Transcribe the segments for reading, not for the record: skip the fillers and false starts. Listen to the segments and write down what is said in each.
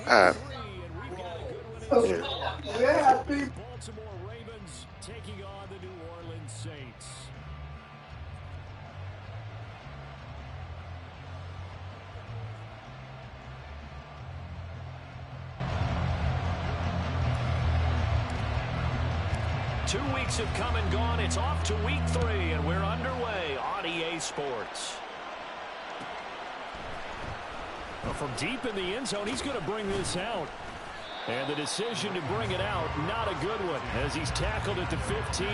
Uh, The yeah. Baltimore Ravens taking on the New Orleans Saints. Two weeks have come and gone. It's off to week 3, and we're underway on EA Sports. Well, from deep in the end zone, he's going to bring this out. And the decision to bring it out, not a good one, as he's tackled at the 15.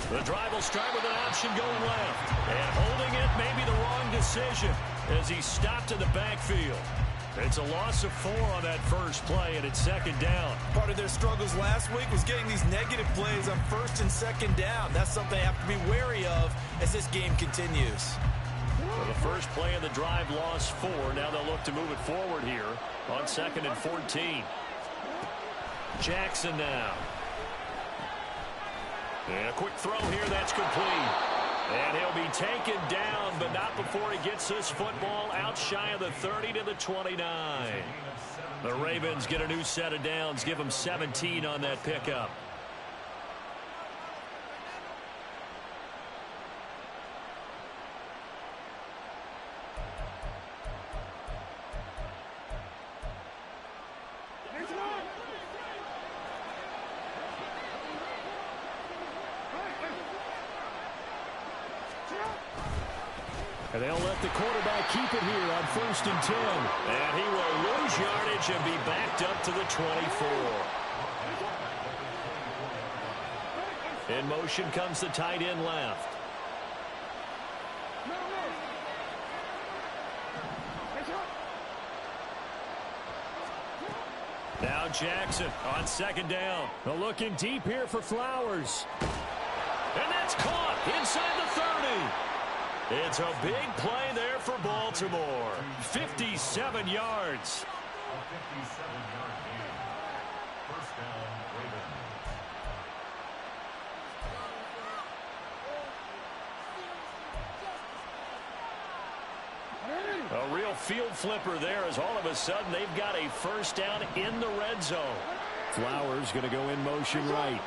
The drive will start with an option going left. And holding it may be the wrong decision as he stopped in the backfield. It's a loss of 4 on that first play, and it's second down. Part of their struggles last week was getting these negative plays on first and second down. That's something they have to be wary of as this game continues. Well, the first play of the drive lost 4. Now they'll look to move it forward here on second and 14. Jackson now. And a quick throw here, that's complete. And he'll be taken down, but not before he gets this football out shy of the 30 to the 29. The Ravens get a new set of downs, give them 17 on that pickup. And they'll let the quarterback keep it here on first and 10. And he will lose yardage and be backed up to the 24. In motion comes the tight end left. Now Jackson on second down. They're looking deep here for Flowers. And that's caught inside the 30. It's a big play there for Baltimore. 57 yards. A real field flipper there as all of a sudden they've got a first down in the red zone. Flowers going to go in motion right.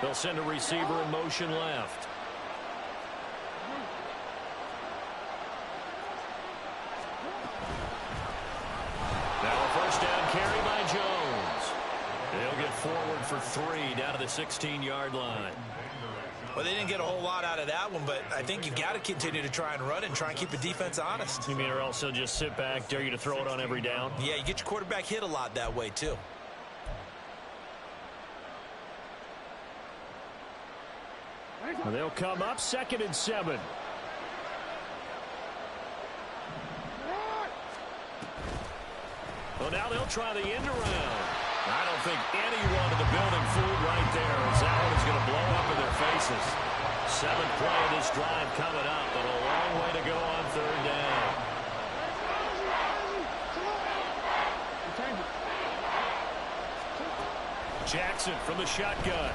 They'll send a receiver in motion left. Now a first down carry by Jones. They'll get forward for 3 down to the 16-yard line. Well, they didn't get a whole lot out of that one, but I think you've got to continue to try and run and try and keep the defense honest. You mean or else they'll just sit back, dare you to throw it on every down? Yeah, you get your quarterback hit a lot that way, too. They'll come up second and 7. Well, now they'll try the end around. I don't think anyone in the building fooled right there as that one is going to blow up in their faces. 7th play of this drive coming up, but a long way to go on third down. Jackson from the shotgun.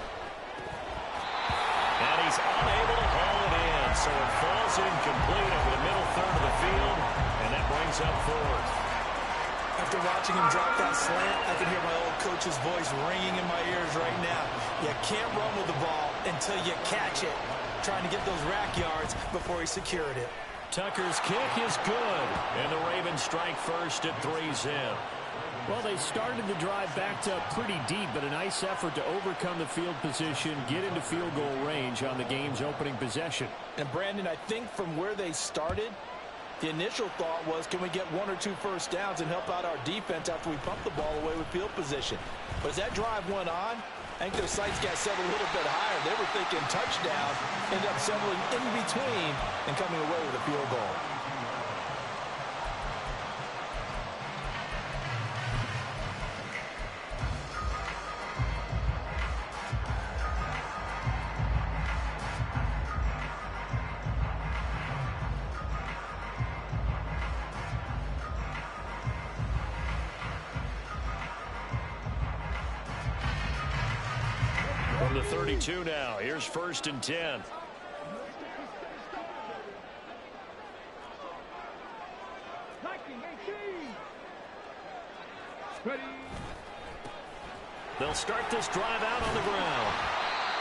And he's unable to haul it in, so it falls incomplete over the middle third of the field, and that brings up 4th. After watching him drop that slant, I can hear my old coach's voice ringing in my ears right now. You can't run with the ball until you catch it. Trying to get those rack yards before he secured it. Tucker's kick is good, and the Ravens strike first at 3-zip. Well, they started the drive backed up pretty deep, but a nice effort to overcome the field position, get into field goal range on the game's opening possession. And, Brandon, I think from where they started, the initial thought was, can we get 1 or 2 first downs and help out our defense after we pump the ball away with field position? But as that drive went on, I think their sights got set a little bit higher. They were thinking touchdown, ended up settling in between and coming away with a field goal. From the 32 now, here's 1st and 10. They'll start this drive out on the ground.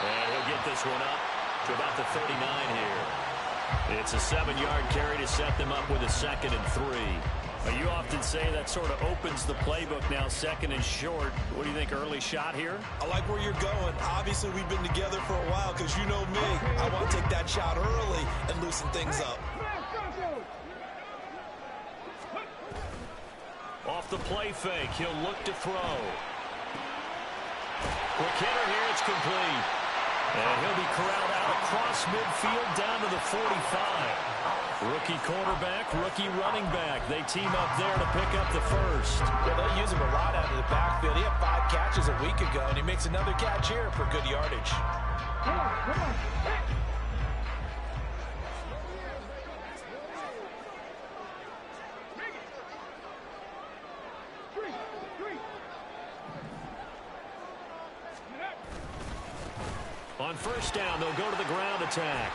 And he'll get this one up to about the 39 here. It's a 7-yard carry to set them up with a 2nd and 3. You often say that sort of opens the playbook now, 2nd and short. What do you think, early shot here? I like where you're going. Obviously, we've been together for a while because you know me. I want to take that shot early and loosen things up. Off the play fake, he'll look to throw. Quick hitter here, it's complete. And he'll be corralled out across midfield down to the 45. Rookie quarterback, rookie running back. They team up there to pick up the first. Yeah, they'll use him a lot out of the backfield. He had 5 catches a week ago, and he makes another catch here for good yardage. Come on. On 1st down, they'll go to the ground attack.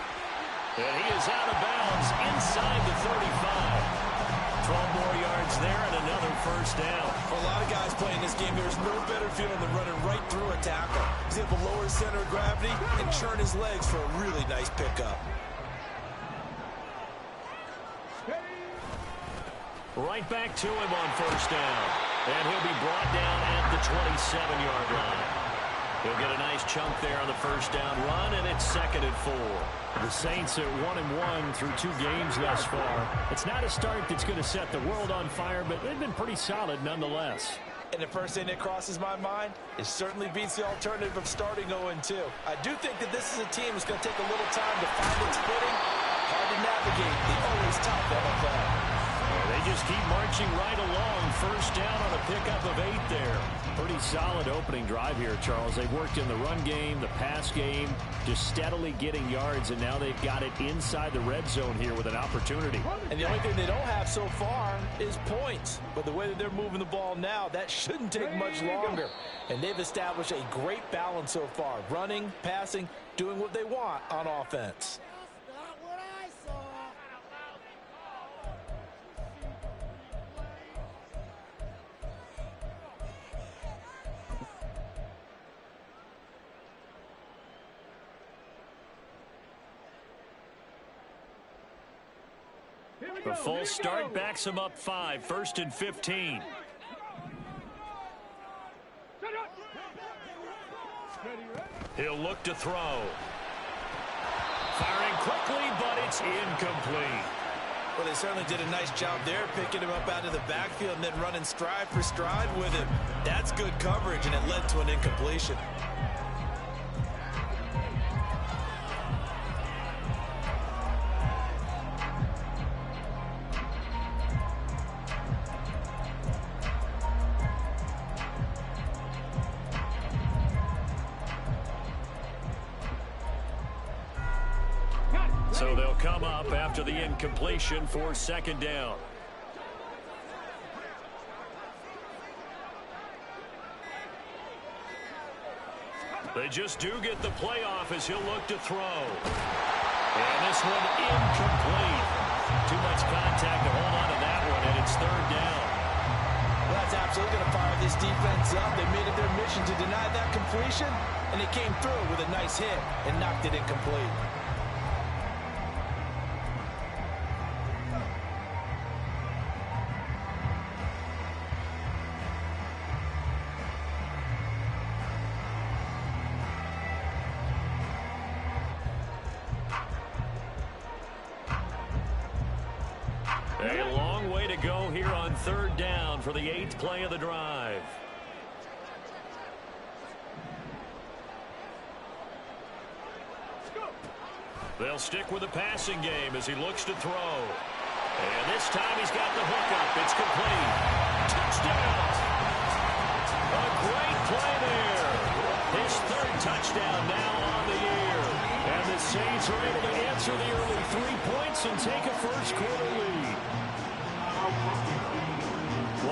And he is out of bounds inside the 35. 12 more yards there and another 1st down. For a lot of guys playing this game, there's no better feeling than running right through a tackle. He's able to lower his center of gravity and churn his legs for a really nice pickup. Right back to him on 1st down. And he'll be brought down at the 27-yard line. He'll get a nice chunk there on the 1st down run, and it's 2nd and 4. The Saints are 1-1 through 2 games thus far. It's not a start that's going to set the world on fire, but they've been pretty solid nonetheless. And the first thing that crosses my mind, it certainly beats the alternative of starting 0-2. I do think that this is a team that's going to take a little time to find its footing. Hard to navigate the always tough NFL. They just keep marching right along. 1st down on a pickup of 8 there. Pretty solid opening drive here, Charles. They've worked in the run game, the pass game, just steadily getting yards, and now they've got it inside the red zone here with an opportunity. And the only thing they don't have so far is points. But the way that they're moving the ball now, that shouldn't take much longer. And they've established a great balance so far. Running, passing, doing what they want on offense. The full start backs him up 5, 1st and 15. He'll look to throw. Firing quickly, but it's incomplete. Well, they certainly did a nice job there, picking him up out of the backfield and then running stride for stride with him. That's good coverage, and it led to an incompletion. So they'll come up after the incompletion for 2nd down. They just do get the playoff as he'll look to throw. And this one incomplete. Too much contact to hold on to that one, and it's 3rd down. Well, that's absolutely going to fire this defense up. They made it their mission to deny that completion, and they came through with a nice hit and knocked it incomplete. A long way to go here on 3rd down for the 8th play of the drive. They'll stick with the passing game as he looks to throw. And this time he's got the hookup. It's complete. Touchdown! A great play there. His 3rd touchdown now on the year. And the Saints are able to answer the early 3 points and take a 1st quarter lead.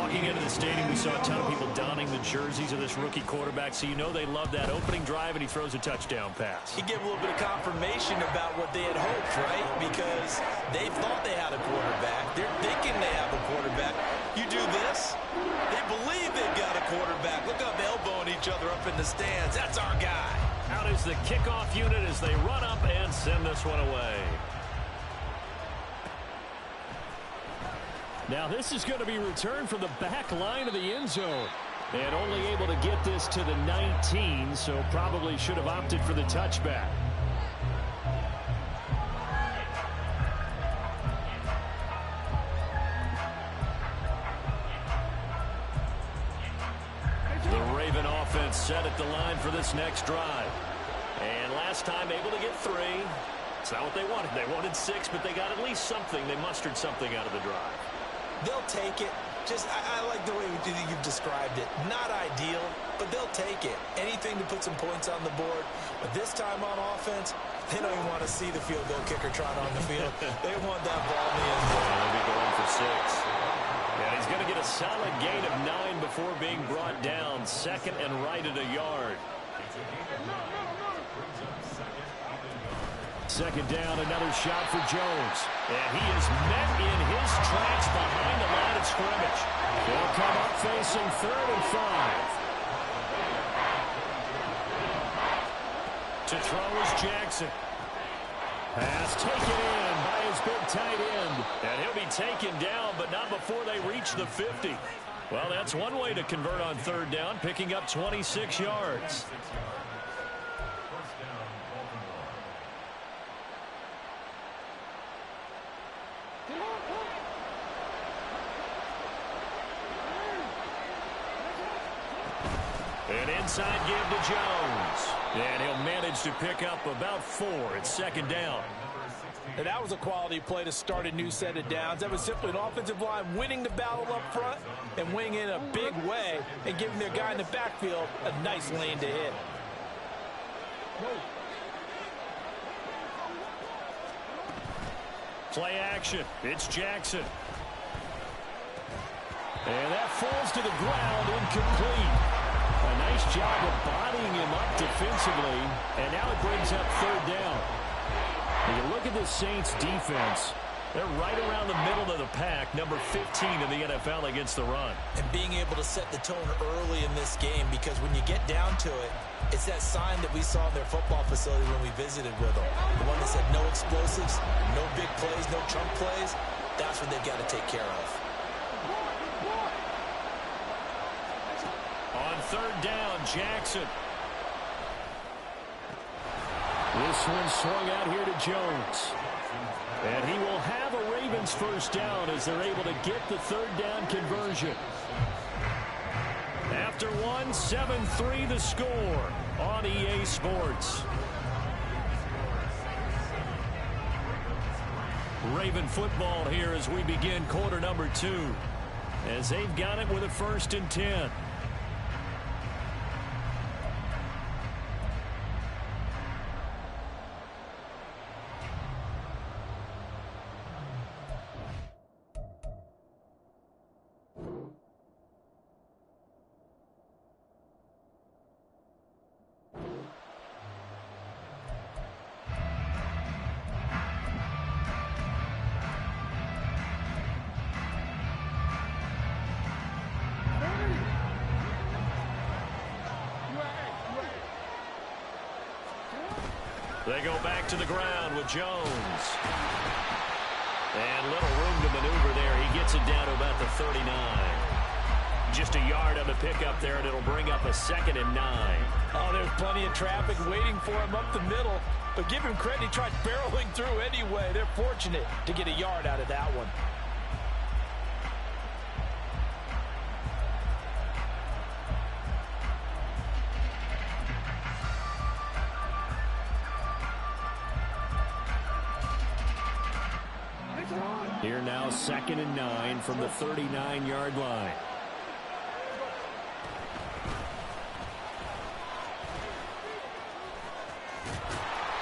Walking into the stadium, we saw a ton of people donning the jerseys of this rookie quarterback, so you know they love that opening drive, and he throws a touchdown pass. He gave a little bit of confirmation about what they had hoped, right? Because they thought they had a quarterback. They're thinking they have a quarterback. You do this, they believe they've got a quarterback. Look up, elbowing each other up in the stands. That's our guy. Out is the kickoff unit as they run up and send this one away. Now this is going to be returned from the back line of the end zone. And only able to get this to the 19, so probably should have opted for the touchback. The Raven offense set at the line for this next drive. And last time able to get 3. It's not what they wanted. They wanted 6, but they got at least something. They mustered something out of the drive. They'll take it. I like the way you've described it. Not ideal, but they'll take it. Anything to put some points on the board. But this time on offense, they don't even want to see the field goal kicker trot on the field. They want that ball in the end zone. They'll be going for 6. And he's going to get a solid gain of 9 before being brought down. Second and right at a yard. Second down, another shot for Jones. And he is met in his tracks behind the line of scrimmage. They'll come up facing 3rd and 5. To throw is Jackson. Pass taken in by his big tight end. And he'll be taken down, but not before they reach the 50. Well, that's one way to convert on 3rd down, picking up 26 yards. An inside give to Jones. And he'll manage to pick up about 4 at 2nd down. And that was a quality play to start a new set of downs. That was simply an offensive line winning the battle up front and winning in a big way and giving their guy in the backfield a nice lane to hit. Play action. It's Jackson. And that falls to the ground, incomplete. A nice job of bodying him up defensively, and now it brings up 3rd down. When you look at the Saints defense, they're right around the middle of the pack, number 15 in the NFL against the run. And being able to set the tone early in this game, because when you get down to it, it's that sign that we saw in their football facility when we visited with them. The one that said no explosives, no big plays, no chunk plays. That's what they've got to take care of. On 3rd down, Jackson. This one swung out here to Jones. And he will have a Ravens 1st down as they're able to get the 3rd down conversion. After 1, 7-3 the score on EA Sports. Raven football here as we begin quarter number 2. As they've got it with a 1st and 10. They go back to the ground with Jones. And little room to maneuver there. He gets it down to about the 39. Just a yard on the pickup there, and it'll bring up a 2nd and 9. Oh, there's plenty of traffic waiting for him up the middle. But give him credit, he tried barreling through anyway. They're fortunate to get a yard out of that one. Here now, 2nd and 9 from the 39-yard line.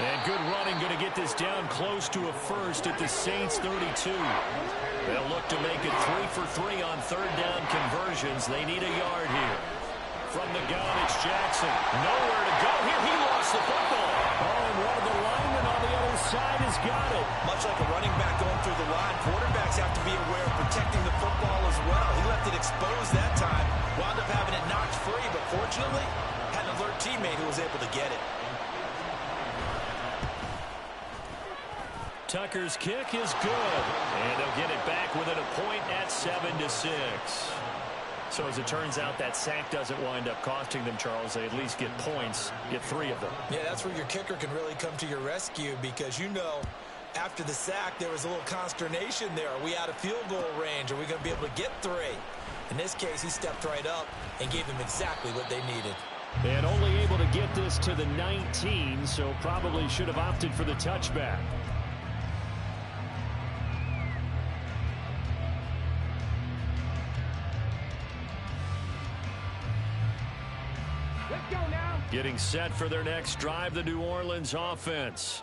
And good running, going to get this down close to a 1st at the Saints 32. They'll look to make it 3 for 3 on 3rd down conversion. conversions. They need a yard here. From the gun, it's Jackson. Nowhere to go here. He lost the football. Oh, and one of the linemen on the other side has got it. Much like a running back going through the line, quarterbacks have to be aware of protecting the football as well. He left it exposed that time. Wound up having it knocked free, but fortunately, had an alert teammate who was able to get it. Tucker's kick is good. And they'll get it back within a point at 7-6. So as it turns out, that sack doesn't wind up costing them, Charles. They at least get points, get 3 of them. Yeah, that's where your kicker can really come to your rescue because, you know, after the sack, there was a little consternation there. Are we out of field goal range? Are we going to be able to get 3? In this case, he stepped right up and gave them exactly what they needed. And only able to get this to the 19, so probably should have opted for the touchback. Let's go now. Getting set for their next drive, the New Orleans offense.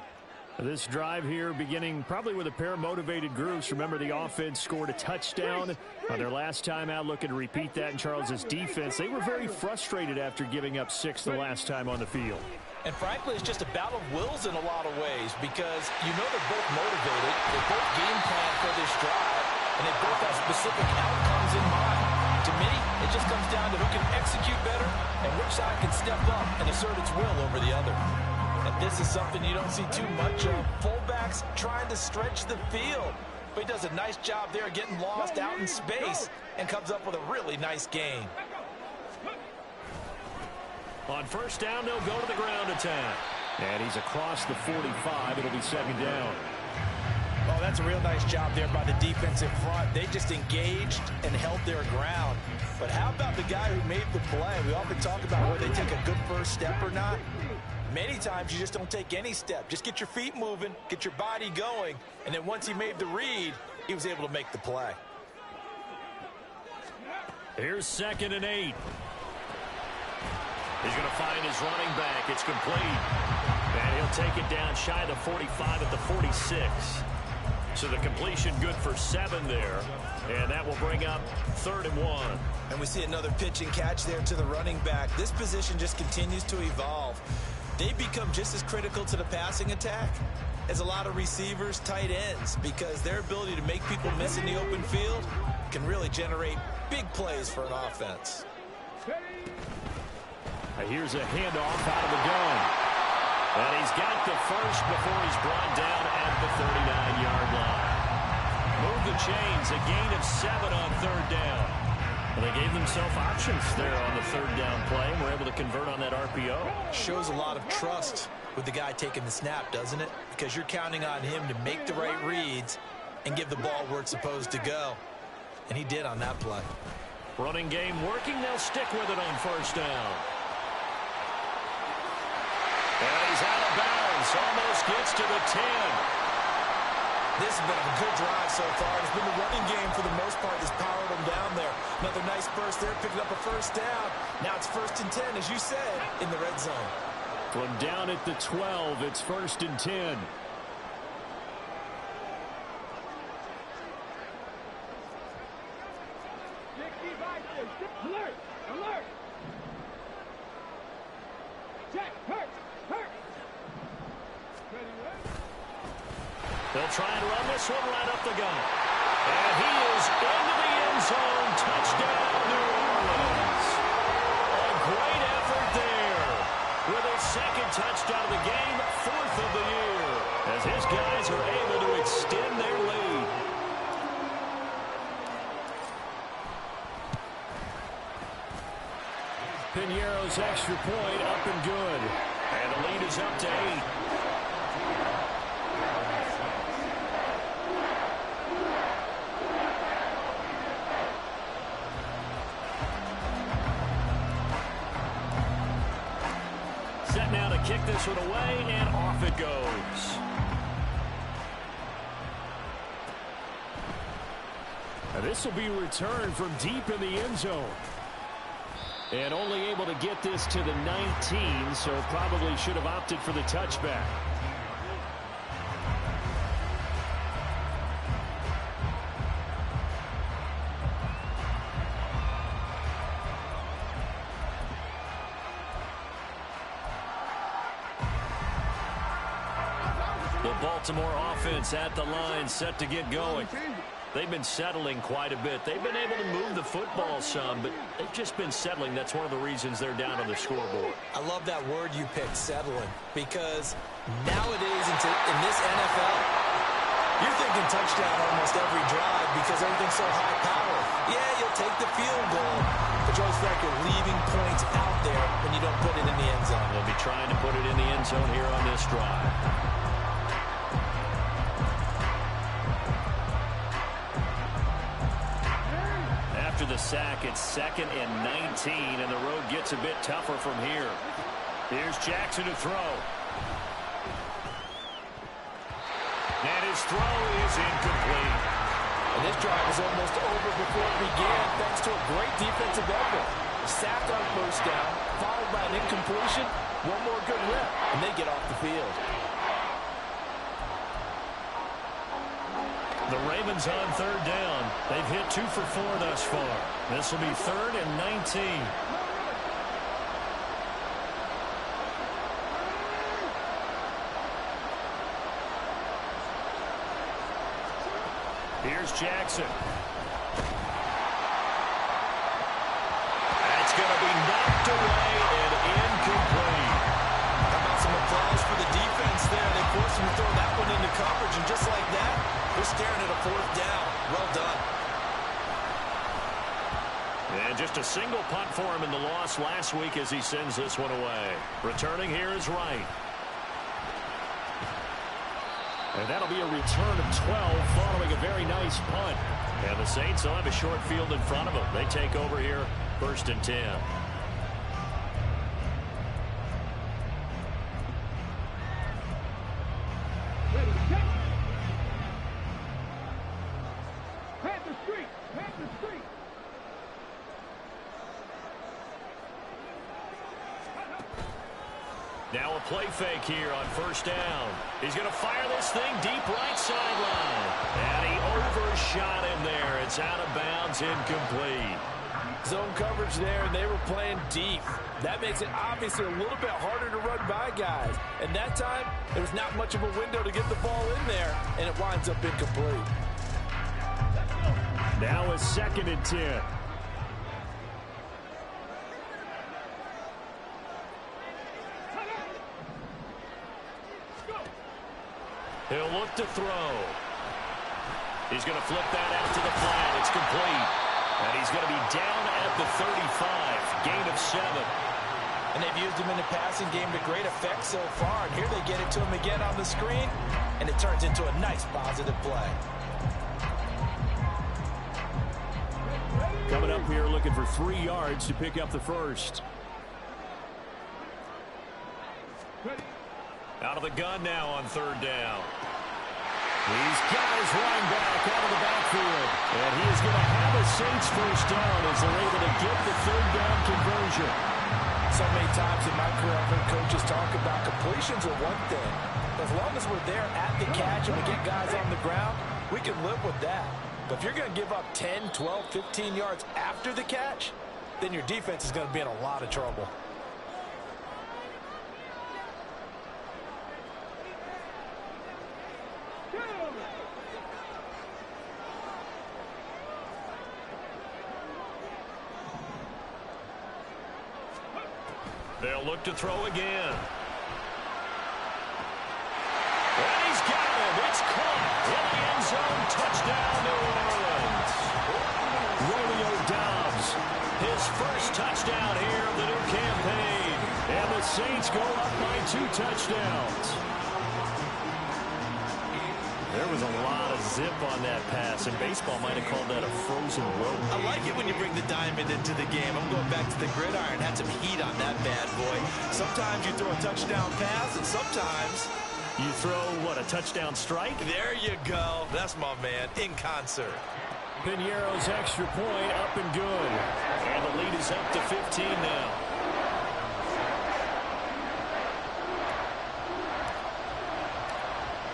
This drive here beginning probably with a pair of motivated groups. Remember, the offense scored a touchdown on their last time out, looking to repeat that in Charles's defense. They were very frustrated after giving up 6 the last time on the field. And frankly, it's just a battle of wills in a lot of ways because you know they're both motivated. They both game plan for this drive, and they both have specific outcomes in mind. To me, it just comes down to who can execute better and which side can step up and assert its will over the other. And this is something you don't see too much of. Fullbacks trying to stretch the field. But he does a nice job there getting lost out in space and comes up with a really nice gain. On first down, they'll go to the ground attack. And he's across the 45. It'll be 2nd down. Oh, that's a real nice job there by the defensive front. They just engaged and held their ground. But how about the guy who made the play? We often talk about whether they take a good first step or not. Many times you just don't take any step. Just get your feet moving, get your body going, and then once he made the read, he was able to make the play. Here's 2nd and 8. He's going to find his running back. It's complete. And he'll take it down shy of the 45 at the 46. So the completion good for 7 there. And that will bring up 3rd and 1. And we see another pitch and catch there to the running back. This position just continues to evolve. They become just as critical to the passing attack as a lot of receivers, tight ends, because their ability to make people miss in the open field can really generate big plays for an offense. Here's a handoff out of the gun. And he's got the first before he's brought down at the 39-yard line. Move the chains, a gain of 7 on 3rd down. Well, they gave themselves options there on the 3rd down play and were able to convert on that RPO. Shows a lot of trust with the guy taking the snap, doesn't it? Because you're counting on him to make the right reads and give the ball where it's supposed to go. And he did on that play. Running game working. They'll stick with it on 1st down. And he's out of bounds. Almost gets to the 10. This has been a good drive so far. It's been the running game for the most part that's powered them down there. Another nice burst there, picking up a 1st down. Now it's 1st and 10, as you said, in the red zone. From down at the 12, it's 1st and 10. Alert! Alert! Check! Hurt! Hurt! They'll try and run this one right up the gut. And he is into the end zone. Touchdown, New Orleans. A great effort there. With his 2nd touchdown of the game, 4th of the year. As his guys are able to extend their lead. Piñeiro's extra point up and good. And the lead is up to 8. Set now to kick this one away, and off it goes. Now this will be returned from deep in the end zone. And only able to get this to the 19, so probably should have opted for the touchback. The Baltimore offense at the line, set to get going. They've been settling quite a bit. They've been able to move the football some, but they've just been settling. That's one of the reasons they're down on the scoreboard. I love that word you picked, settling, because nowadays in this NFL, you're thinking touchdown almost every drive because everything's so high power. Yeah, you'll take the field goal, but you always feel like you're leaving points out there when you don't put it in the end zone. They'll be trying to put it in the end zone here on this drive. After the sack, it's 2nd and 19, and the road gets a bit tougher from here. Here's Jackson to throw. And his throw is incomplete. And this drive is almost over before it began, thanks to a great defensive effort. Sacked on first down, followed by an incompletion, one more good rep, and they get off the field. The Ravens on 3rd down. They've hit 2 for 4 thus far. This will be 3rd and 19. Here's Jackson. That's going to be knocked away and incomplete. How about some applause for the defense there? They forced him to throw that one into coverage, and just like that, we're staring at a 4th down. Well done. And just a single punt for him in the loss last week as he sends this one away. Returning here is Wright. And that'll be a return of 12 following a very nice punt. And the Saints will have a short field in front of them. They take over here, 1st and 10. Ready, set. Panther Street. Panther Street. Now a play fake here on 1st down. He's going to fire this thing deep right sideline. And he overshot him there. It's out of bounds, incomplete. Zone coverage there, and they were playing deep. That makes it obviously a little bit harder to run by guys. And that time, there was not much of a window to get the ball in there, and it winds up incomplete. Now a 2nd and 10. He'll look to throw. He's going to flip that out to the flat. It's complete. And he's going to be down at the 35. Gain of 7. And they've used him in the passing game to great effect so far. And here they get it to him again on the screen, and it turns into a nice positive play. Coming up here looking for 3 yards to pick up the first. Out of the gun now on 3rd down. He's got his line back out of the backfield. And he is going to have a Saints first down as they're able to get the 3rd down conversion. So many times in my career, I've heard coaches talk about completions are one thing. As long as we're there at the catch and we get guys on the ground, we can live with that. But if you're going to give up 10, 12, 15 yards after the catch, then your defense is going to be in a lot of trouble. They'll look to throw again. And he's got him. It's caught in the end zone. Touchdown, New Orleans. Romeo Doubs, his first touchdown here of the new campaign. And the Saints go up by 2 touchdowns. There was a lot of zip on that pass, and baseball might have called that a frozen rope. I like it when you bring the diamond into the game. I'm going back to the gridiron. Had some heat on that bad boy. Sometimes you throw a touchdown pass, and sometimes you throw, what, a touchdown strike? There you go. That's my man, in concert. Piñeiro's extra point up and good. And the lead is up to 15 now.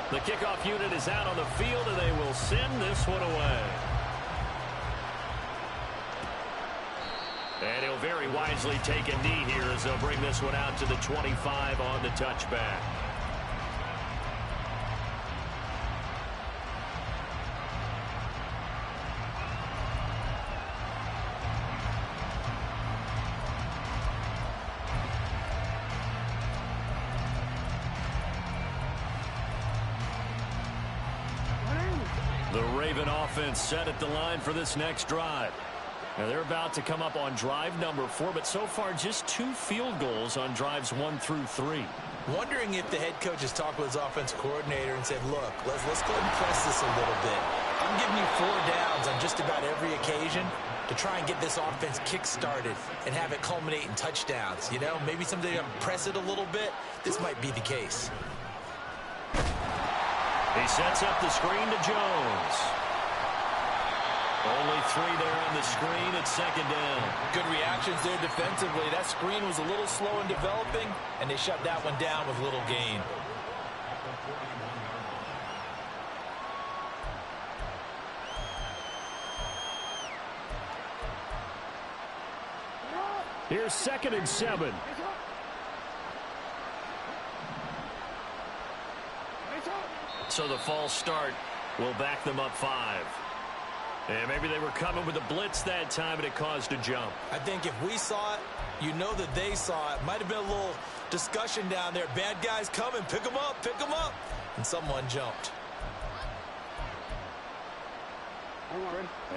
The kickoff unit is out on the field, and they will send this one away. And he'll very wisely take a knee here as they'll bring this one out to the 25 on the touchback. The Raven offense set at the line for this next drive. Now they're about to come up on drive number 4, but so far just 2 field goals on drives 1 through 3. Wondering if the head coach has talked with his offensive coordinator and said, look, let's go ahead and press this a little bit. I'm giving you 4 downs on just about every occasion to try and get this offense kick-started and have it culminate in touchdowns. You know, maybe someday I'm press it a little bit. This might be the case. He sets up the screen to Jones. Only 3 there on the screen at second down. Good reactions there defensively. That screen was a little slow in developing, and they shut that one down with little gain. Here's 2nd and 7. So the false start will back them up 5. And maybe they were coming with a blitz that time, and it caused a jump. I think if we saw it, you know that they saw it. Might have been a little discussion down there. Bad guys coming. Pick them up. Pick them up. And someone jumped.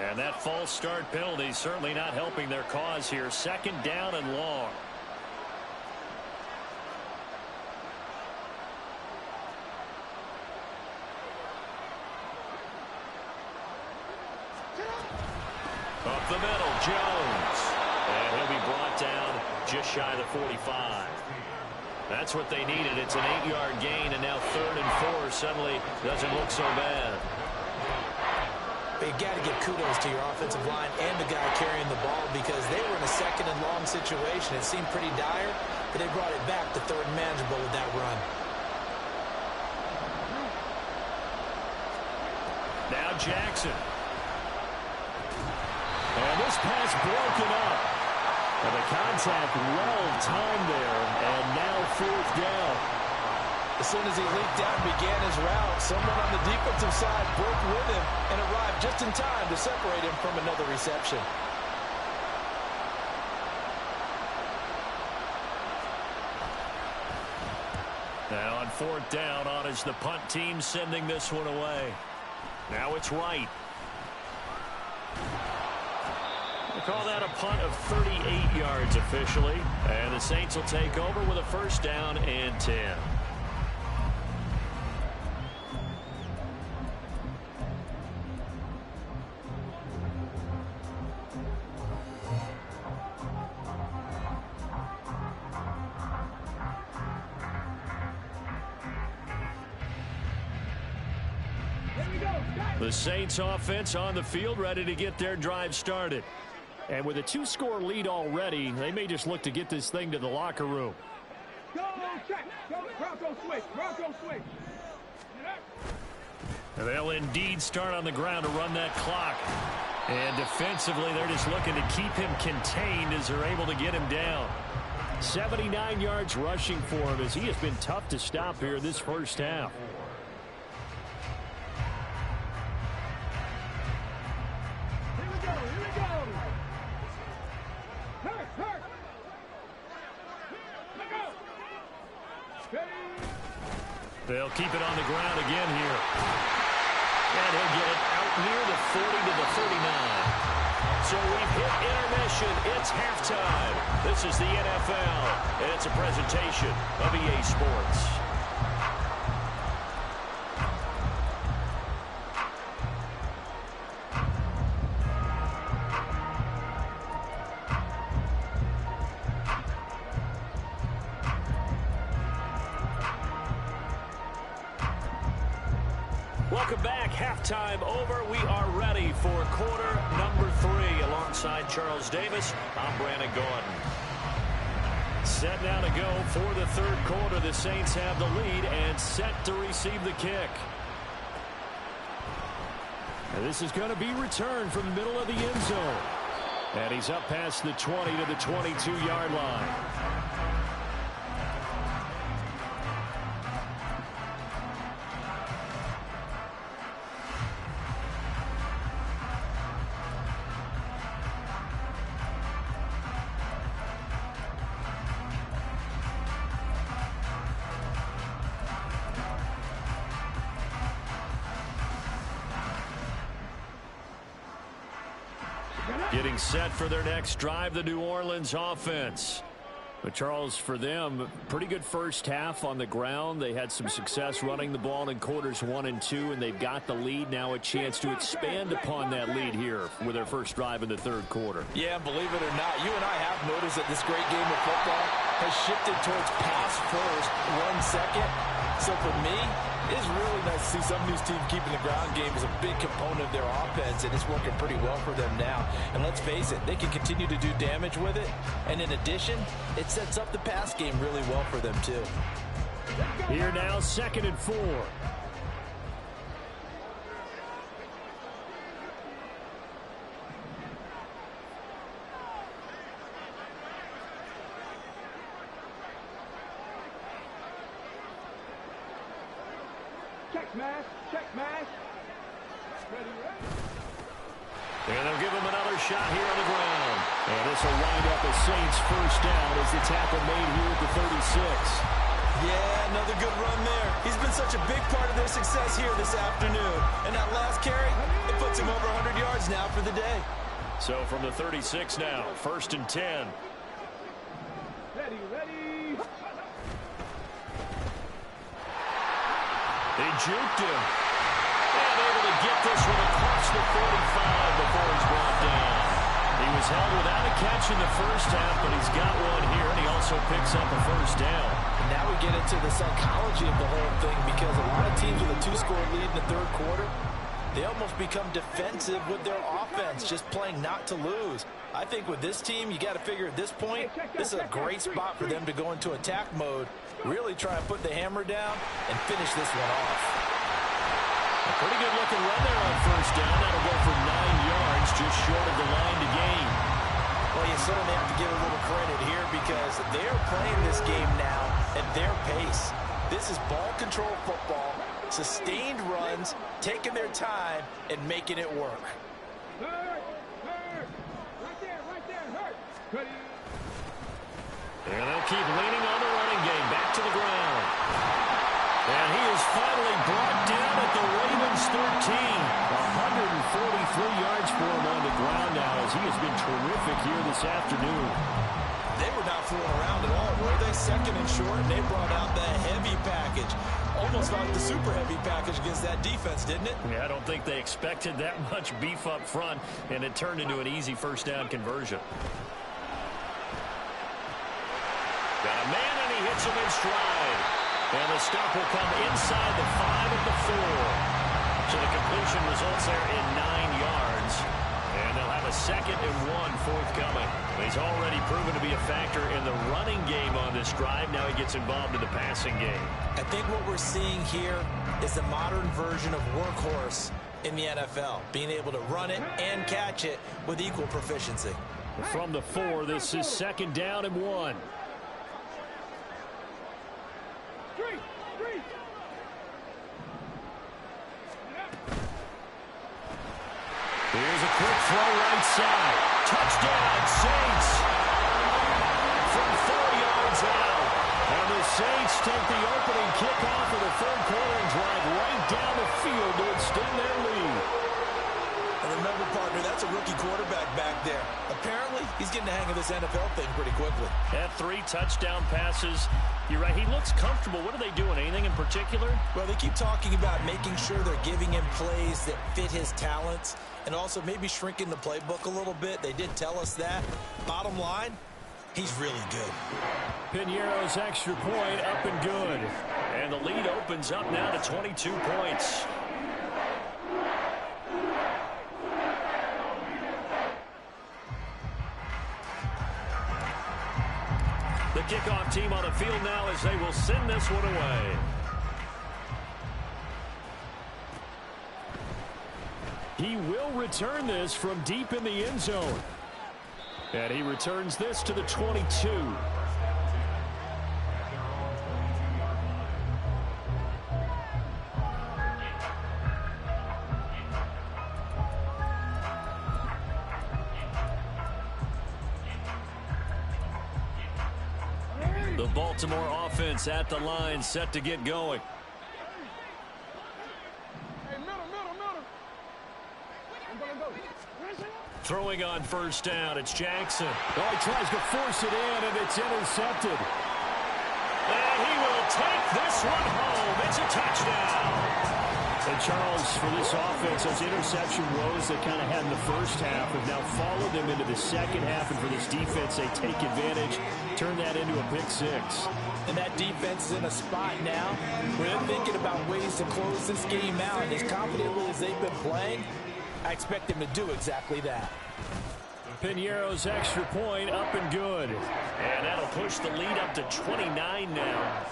And that false start penalty certainly not helping their cause here. 2nd down and long. Up the middle, Jones. And he'll be brought down just shy of the 45. That's what they needed. It's an 8-yard gain, and now 3rd and 4 suddenly doesn't look so bad. You've got to give kudos to your offensive line and the guy carrying the ball because they were in a 2nd and long situation. It seemed pretty dire, but they brought it back to 3rd and manageable with that run. Now Jackson. And this pass broken up. And the contact well timed there, and now 4th down. As soon as he leaped out and began his route, someone on the defensive side broke with him and arrived just in time to separate him from another reception. Now on 4th down, on is the punt team sending this one away. Now it's Wright. We'll call that a punt of 38 yards officially. And the Saints will take over with a 1st down and 10. The Saints offense on the field ready to get their drive started. And with a 2-score lead already, they may just look to get this thing to the locker room. Go check. Go Bronco switch. Bronco switch. And they'll indeed start on the ground to run that clock. And defensively, they're just looking to keep him contained as they're able to get him down. 79 yards rushing for him as he has been tough to stop here this 1st half. They'll keep it on the ground again here. And he'll get it out near the 40 to the 39. So we've hit intermission. It's halftime. This is the NFL, and it's a presentation of EA Sports. Welcome back. Halftime over. We are ready for quarter number 3. Alongside Charles Davis, I'm Brandon Gordon. Set now to go for the 3rd quarter. The Saints have the lead and set to receive the kick. And this is going to be returned from the middle of the end zone. And he's up past the 20 to the 22-yard line. Getting set for their next drive, the New Orleans offense. But, Charles, for them, pretty good first half on the ground. They had some success running the ball in quarters 1 and 2, and they've got the lead. Now a chance to expand upon that lead here with their first drive in the third quarter. Yeah, believe it or not, you and I have noticed that this great game of football has shifted towards pass first, 1 second. So for me, it's really nice to see some of these teams keeping the ground game as a big component of their offense, and it's working pretty well for them now. And let's face it, they can continue to do damage with it. And in addition, it sets up the pass game really well for them too. Here now, 2nd and 4. Check smash, check smash. Ready, ready. And they'll give him another shot here on the ground. And this will wind up a Saints first down as the tackle made here at the 36. Yeah, another good run there. He's been such a big part of their success here this afternoon. And that last carry, it puts him over 100 yards now for the day. So from the 36 now, 1st and 10. Ready, ready. They juked him. And able to get this one across the 45 before he's brought down. He was held without a catch in the first half, but he's got one here, and he also picks up a first down. And now we get into the psychology of the whole thing, because a lot of teams with a 2-score lead in the third quarter, they almost become defensive with their offense, just playing not to lose. I think with this team, you got to figure at this point, this is a great spot for them to go into attack mode, really try to put the hammer down and finish this one off. A pretty good looking run there on first down. That'll go for 9 yards, just short of the line to gain. Well, you certainly have to give a little credit here, because they're playing this game now at their pace. This is ball control football, sustained runs, taking their time, and making it work. Hurt, hurt. Right there, hurt. Ready. And they'll keep leaning on the running game. Back to the ground. And he is finally brought down at the Ravens 13. 143 yards for him on the ground now, as he has been terrific here this afternoon. They were not fooling around at all, were they? 2nd and short, and they brought out the heavy package. Almost like the super heavy package against that defense, didn't it? Yeah, I don't think they expected that much beef up front, and it turned into an easy first down conversion. Got a man, and he hits him in stride. And the stop will come inside the 5 at the 4. So the completion results there in 9 yards. And they'll have a 2nd and 1 forthcoming. He's already proven to be a factor in the running game on this drive. Now he gets involved in the passing game. I think what we're seeing here is the modern version of workhorse in the NFL, being able to run it and catch it with equal proficiency. From the 4, this is 2nd down and 1. Here's a quick throw right side. Touchdown, Saints. From 4 yards out. And the Saints take the opening kickoff of the third quarter and drive right down the field to extend their lead. And remember, partner, that's a rookie quarterback back there. Apparently, he's getting the hang of this NFL thing pretty quickly. Had 3 touchdown passes. You're right, he looks comfortable. What are they doing? Anything in particular? Well, they keep talking about making sure they're giving him plays that fit his talents, and also maybe shrinking the playbook a little bit. They did tell us that. Bottom line, he's really good. Piñeiro's extra point up and good. And the lead opens up now to 22 points. The kickoff team on the field now as they will send this one away. He will return this from deep in the end zone. And he returns this to the 22. The Baltimore offense at the line, set to get going. Throwing on first down, it's Jackson. Oh, he tries to force it in, and it's intercepted. And he will take this one home. It's a touchdown. And Charles, for this offense, those interception woes they kind of had in the first half have now followed them into the second half. And for this defense, they take advantage, turn that into a pick six. And that defense is in a spot now where they're thinking about ways to close this game out. And as confidently as they've been playing, I expect them to do exactly that. Piñeiro's extra point up and good. And that'll push the lead up to 29 now.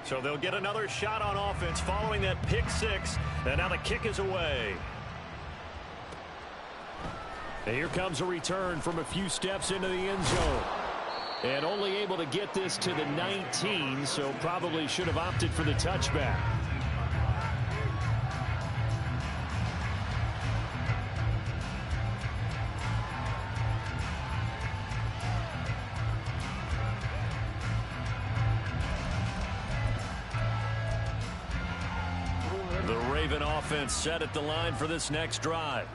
So they'll get another shot on offense following that pick six. And now the kick is away. And here comes a return from a few steps into the end zone. And only able to get this to the 19, so probably should have opted for the touchback. The Raven offense set at the line for this next drive.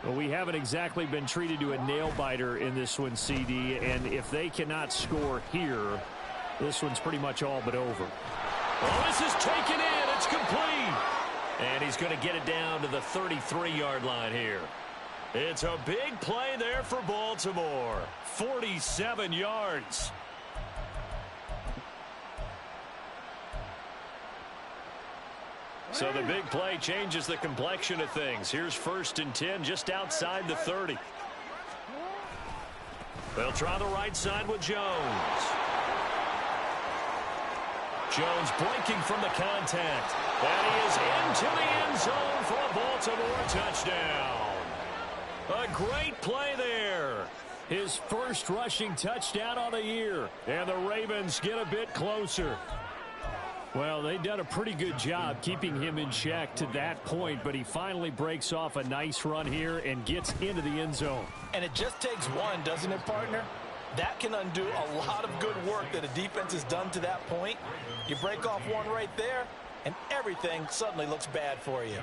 Well, we haven't exactly been treated to a nail-biter in this one, CD, and if they cannot score here, this one's pretty much all but over. Oh, this is taken in. It's complete. And he's going to get it down to the 33-yard line here. It's a big play there for Baltimore. 47 yards. So the big play changes the complexion of things. Here's 1st and 10 just outside the 30. They'll try the right side with Jones. Jones breaking from the contact. And he is into the end zone for a Baltimore touchdown. A great play there. His first rushing touchdown on the year. And the Ravens get a bit closer. Well, they've done a pretty good job keeping him in check to that point, but he finally breaks off a nice run here and gets into the end zone. And it just takes one, doesn't it, partner? That can undo a lot of good work that a defense has done to that point. You break off one right there, and everything suddenly looks bad for you.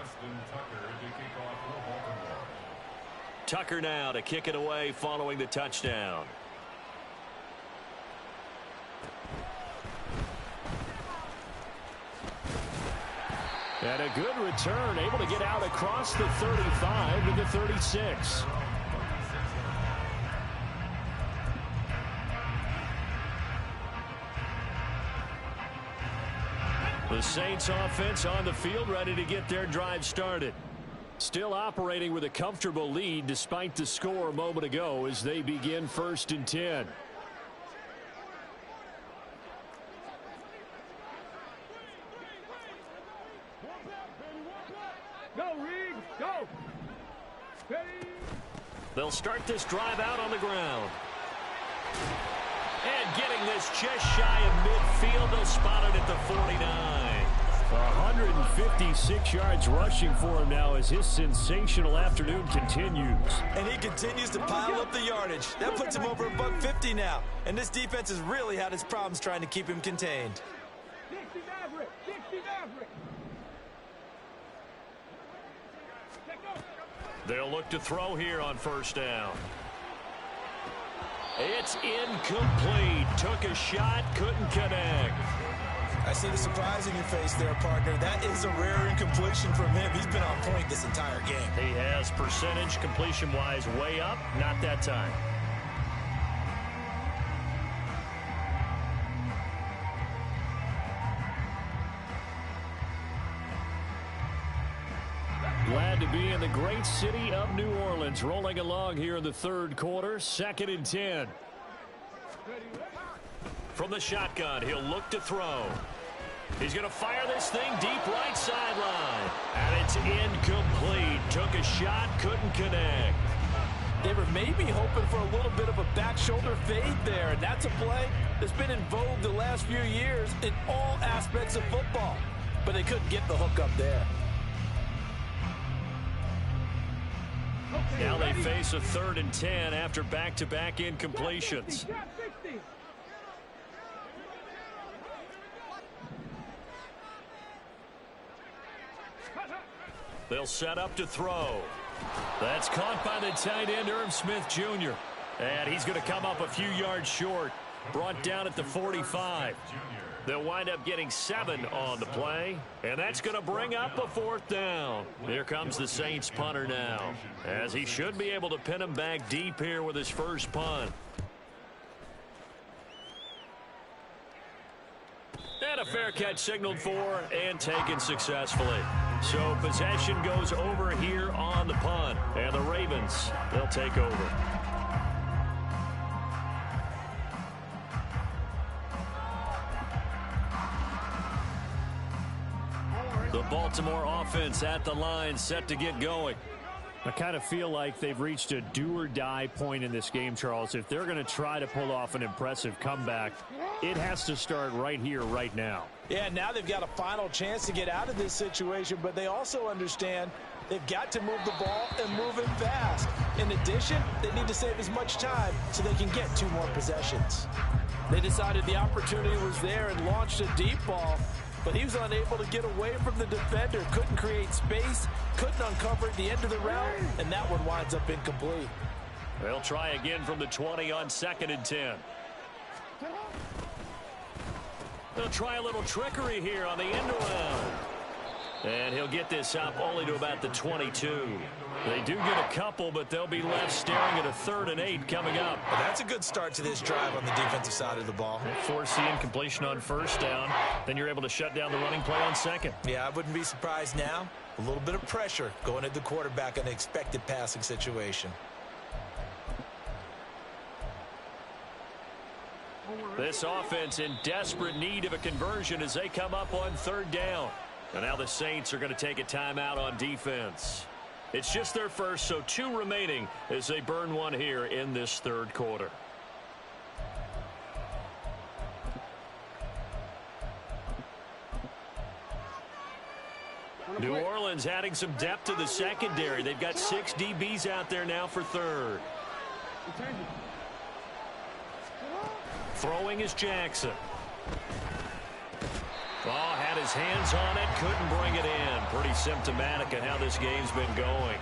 Tucker now to kick it away following the touchdown. And a good return, able to get out across the 35 to the 36. The Saints offense on the field, ready to get their drive started. Still operating with a comfortable lead despite the score a moment ago as they begin 1st and 10. Go, Reed, go. They'll start this drive out on the ground. And getting this just shy of midfield, they'll spot it at the 49. 156 yards rushing for him now as his sensational afternoon continues. And he continues to pile up the yardage. That puts him over $150 now. And this defense has really had its problems trying to keep him contained. 60 Maverick, 60 Maverick. They'll look to throw here on 1st down. It's incomplete. Took a shot, couldn't connect. I see the surprise in your face there, partner. That is a rare incompletion from him. He's been on point this entire game. He has percentage completion-wise way up. Not that time. Glad to be in the great city of New Orleans, rolling along here in the 3rd quarter, 2nd and 10. From the shotgun, he'll look to throw. He's going to fire this thing deep right sideline. And it's incomplete. Took a shot, couldn't connect. They were maybe hoping for a little bit of a back shoulder fade there, and that's a play that's been in vogue the last few years in all aspects of football. But they couldn't get the hook up there. Now they face a 3rd and 10 after back-to-back incompletions. They'll set up to throw. That's caught by the tight end, Irv Smith Jr. And he's going to come up a few yards short. Brought down at the 45. They'll wind up getting 7 on the play, and that's going to bring up a 4th down. Here comes the Saints punter now, as he should be able to pin him back deep here with his first punt. And a fair catch signaled for and taken successfully. So possession goes over here on the punt, and the Ravens, they'll take over. The Baltimore offense at the line, set to get going. I kind of feel like they've reached a do-or-die point in this game, Charles. If they're going to try to pull off an impressive comeback, it has to start right here, right now. Yeah, now they've got a final chance to get out of this situation, but they also understand they've got to move the ball and move it fast. In addition, they need to save as much time so they can get 2 more possessions. They decided the opportunity was there and launched a deep ball, but he was unable to get away from the defender, couldn't create space, couldn't uncover at the end of the route, and that one winds up incomplete. They'll try again from the 20 on 2nd and 10. They'll try a little trickery here on the end around. And he'll get this up only to about the 22. They do get a couple, but they'll be left staring at a 3rd and 8 coming up. Well, that's a good start to this drive on the defensive side of the ball. Force the incompletion on 1st down. Then you're able to shut down the running play on 2nd. Yeah, I wouldn't be surprised now. A little bit of pressure going at the quarterback in an expected passing situation. This offense in desperate need of a conversion as they come up on 3rd down. And now the Saints are going to take a timeout on defense. It's just their first, so 2 remaining as they burn one here in this 3rd quarter. New Orleans adding some depth to the secondary. They've got 6 DBs out there now for 3rd. Throwing is Jackson. Oh, had his hands on it, couldn't bring it in. Pretty symptomatic of how this game's been going.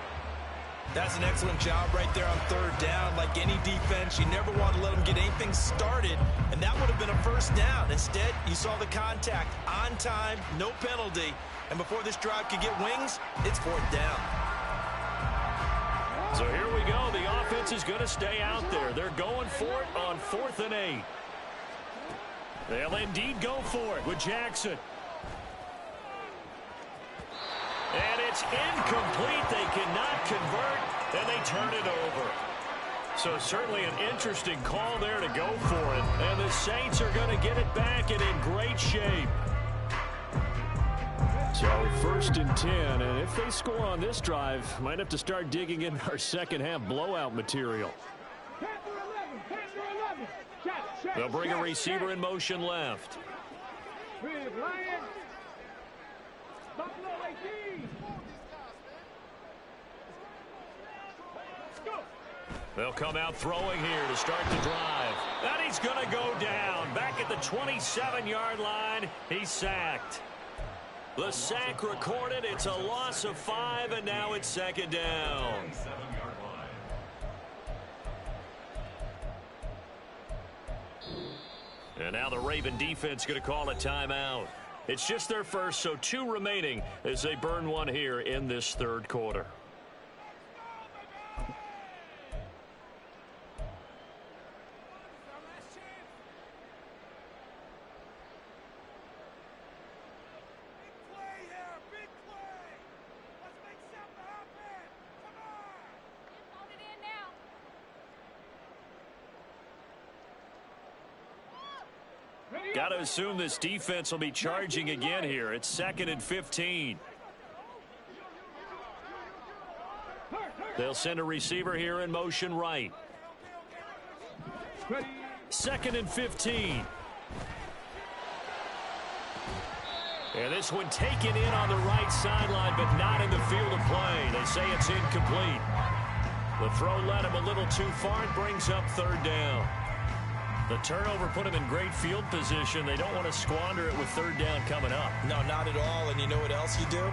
That's an excellent job right there on 3rd down. Like any defense, you never want to let them get anything started, and that would have been a 1st down. Instead, you saw the contact on time, no penalty, and before this drive could get wings, it's 4th down. So here we go. The offense is going to stay out there. They're going for it on 4th and 8. They'll indeed go for it with Jackson. And it's incomplete. They cannot convert, and they turn it over. So certainly an interesting call there to go for it. And the Saints are going to get it back and in great shape. So 1st and 10, and if they score on this drive, might have to start digging in our second half blowout material. They'll bring a receiver in motion left. They'll come out throwing here to start the drive. And he's going to go down. Back at the 27-yard line, he's sacked. The sack recorded. It's a loss of 5, and now it's 2nd down. And now the Raven defense going to call a timeout. It's just their first, so 2 remaining as they burn one here in this 3rd quarter. Got to assume this defense will be charging again here. It's 2nd and 15. They'll send a receiver here in motion right. 2nd and 15. And this one taken in on the right sideline, but not in the field of play. They say it's incomplete. The throw led him a little too far and brings up 3rd down. The turnover put him in great field position. They don't want to squander it with 3rd down coming up. No, not at all. And you know what else you do?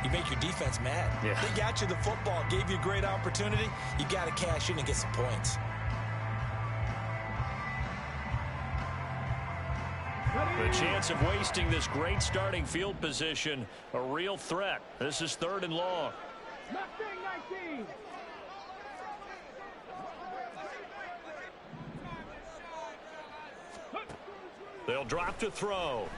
You make your defense mad. Yeah. They got you the football, gave you a great opportunity. You got to cash in and get some points. The chance of wasting this great starting field position, a real threat. This is 3rd and long. Mustang 19. They'll drop to throw.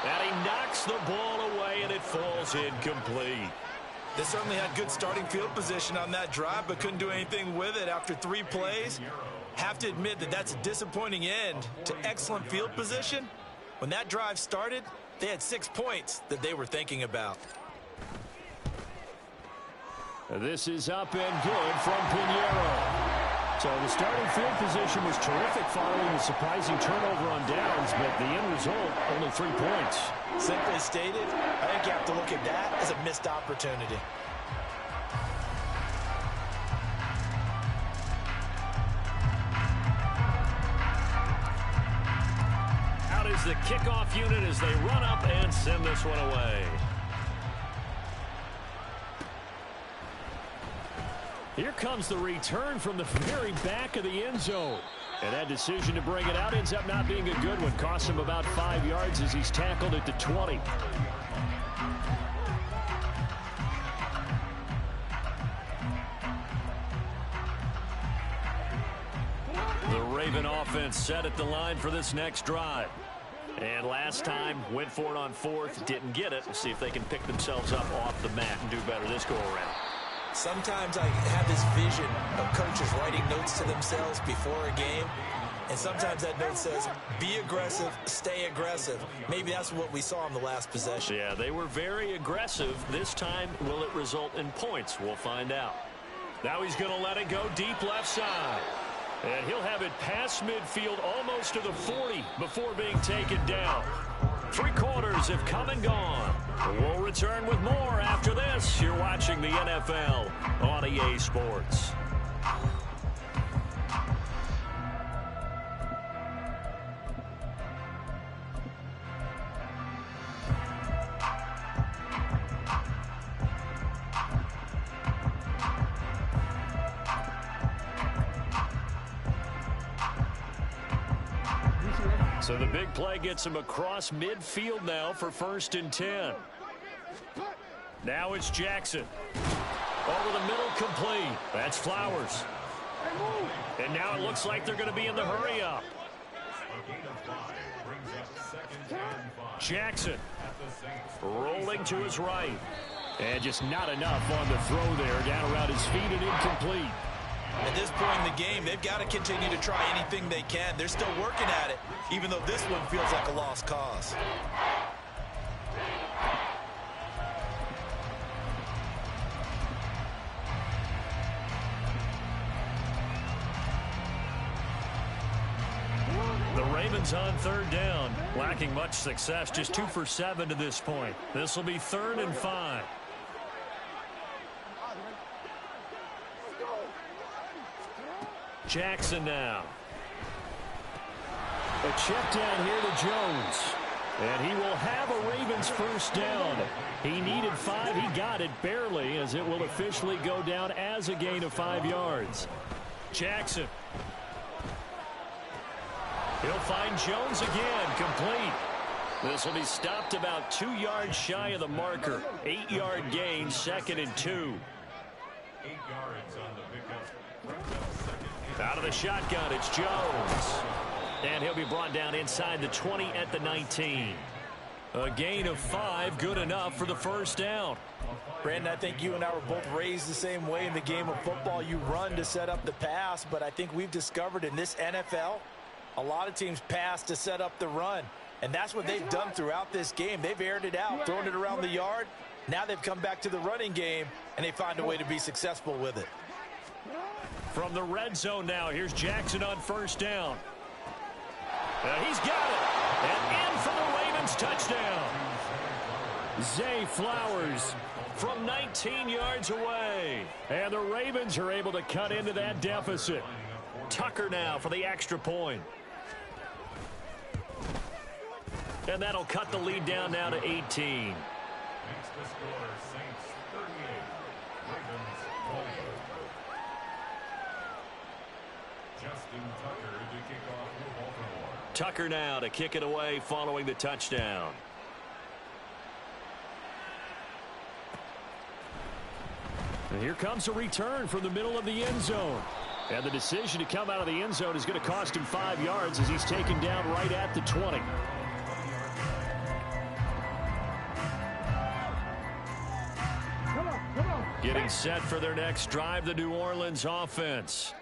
And he knocks the ball away, and it falls incomplete. They certainly had good starting field position on that drive, but couldn't do anything with it after 3 plays. Have to admit that that's a disappointing end to excellent field position. When that drive started, they had 6 points that they were thinking about. This is up and good from Pinheiro. So the starting field position was terrific following a surprising turnover on downs, but the end result, only 3 points. Simply stated, I think you have to look at that as a missed opportunity. Out is the kickoff unit as they run up and send this one away. Here comes the return from the very back of the end zone. And that decision to bring it out ends up not being a good one. Costs him about 5 yards as he's tackled at the 20. The Raven offense set at the line for this next drive. And last time, went for it on 4th, didn't get it. We'll see if they can pick themselves up off the mat and do better this go-around. Sometimes I have this vision of coaches writing notes to themselves before a game, and sometimes that note says, be aggressive, stay aggressive. Maybe that's what we saw in the last possession. Yeah, they were very aggressive. This time, will it result in points? We'll find out. Now he's going to let it go deep left side. And he'll have it past midfield almost to the 40 before being taken down. 3 quarters have come and gone. We'll return with more after this. You're watching the NFL on EA Sports. So the big play gets him across midfield now for 1st and 10. Now it's Jackson. Over the middle, complete. That's Flowers. And now it looks like they're going to be in the hurry up. Jackson rolling to his right. And just not enough on the throw there. Down around his feet and incomplete. At this point in the game, they've got to continue to try anything they can. They're still working at it, even though this one feels like a lost cause. The Ravens on 3rd down, lacking much success, just 2 for 7 to this point. This will be 3rd and 5. Jackson now. A check down here to Jones. And he will have a Ravens 1st down. He needed 5. He got it barely, as it will officially go down as a gain of 5 yards. Jackson. He'll find Jones again, complete. This will be stopped about 2 yards shy of the marker. 8-yard gain, 2nd and 2. 8 yards on the pickup. Out of the shotgun, it's Jones. And he'll be brought down inside the 20 at the 19. A gain of 5, good enough for the 1st down. Brandon, I think you and I were both raised the same way in the game of football. You run to set up the pass, but I think we've discovered in this NFL, a lot of teams pass to set up the run. And that's what they've done throughout this game. They've aired it out, thrown it around the yard. Now they've come back to the running game, and they find a way to be successful with it. From the red zone now, here's Jackson on 1st down. He's got it. And in for the Ravens touchdown. Zay Flowers from 19 yards away. And the Ravens are able to cut into that deficit. Tucker now for the extra point. And that'll cut the lead down now to 18. Makes the score Saints 38, Ravens 40. Justin Tucker to kick off for Baltimore. Tucker now to kick it away following the touchdown. And here comes a return from the middle of the end zone. And the decision to come out of the end zone is going to cost him 5 yards as he's taken down right at the 20. Getting set for their next drive, the New Orleans offense.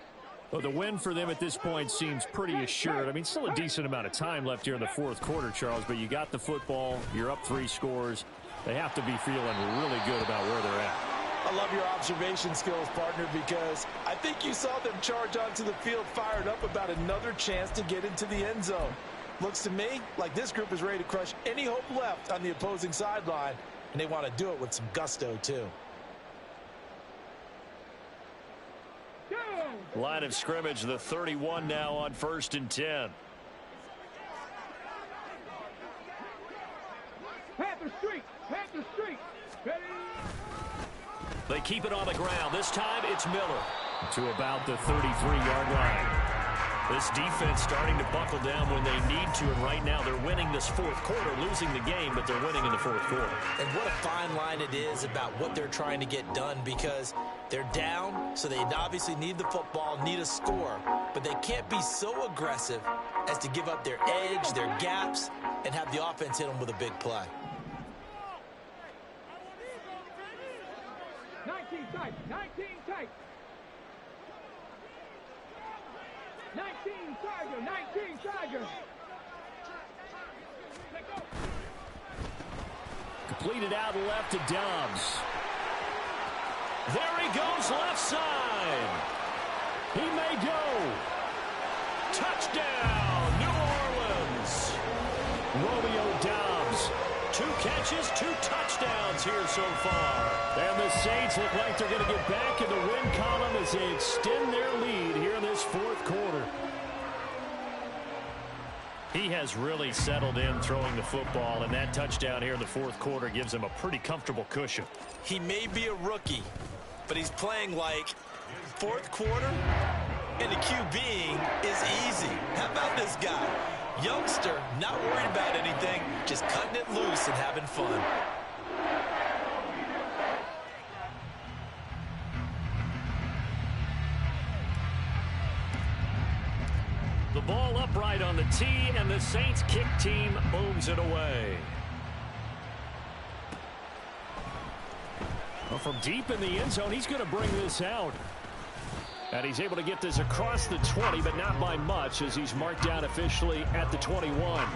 Well, the win for them at this point seems pretty assured. I mean, still a decent amount of time left here in the fourth quarter, Charles, but you got the football, you're up 3 scores. They have to be feeling really good about where they're at. I love your observation skills, partner, because I think you saw them charge onto the field fired up about another chance to get into the end zone. Looks to me like this group is ready to crush any hope left on the opposing sideline, and they want to do it with some gusto, too. Line of scrimmage, the 31 now on 1st and 10. Panther Street! Panther Street! Ready? They keep it on the ground. This time it's Miller. To about the 33-yard line. This defense starting to buckle down when they need to, and right now they're winning this fourth quarter, losing the game, but they're winning in the fourth quarter. And what a fine line it is about what they're trying to get done, because they're down, so they obviously need the football, need a score, but they can't be so aggressive as to give up their edge, their gaps, and have the offense hit them with a big play. 19 tight! 19 tight! 19 Tiger! 19 Tiger! Let go! Completed out left to Dobbs. There he goes left side. He may go. Touchdown, New Orleans. Romeo Dobbs. 2 catches, 2 touchdowns here so far. And the Saints look like they're going to get back in the win column as they extend their lead here in this fourth quarter. He has really settled in throwing the football, and that touchdown here in the fourth quarter gives him a pretty comfortable cushion. He may be a rookie, but he's playing like fourth quarter, and the QBing is easy. How about this guy? Youngster, not worried about anything, just cutting it loose and having fun. The ball upright on the tee, and the Saints kick team moves it away. Well, from deep in the end zone, he's going to bring this out. And he's able to get this across the 20, but not by much, as he's marked down officially at the 21.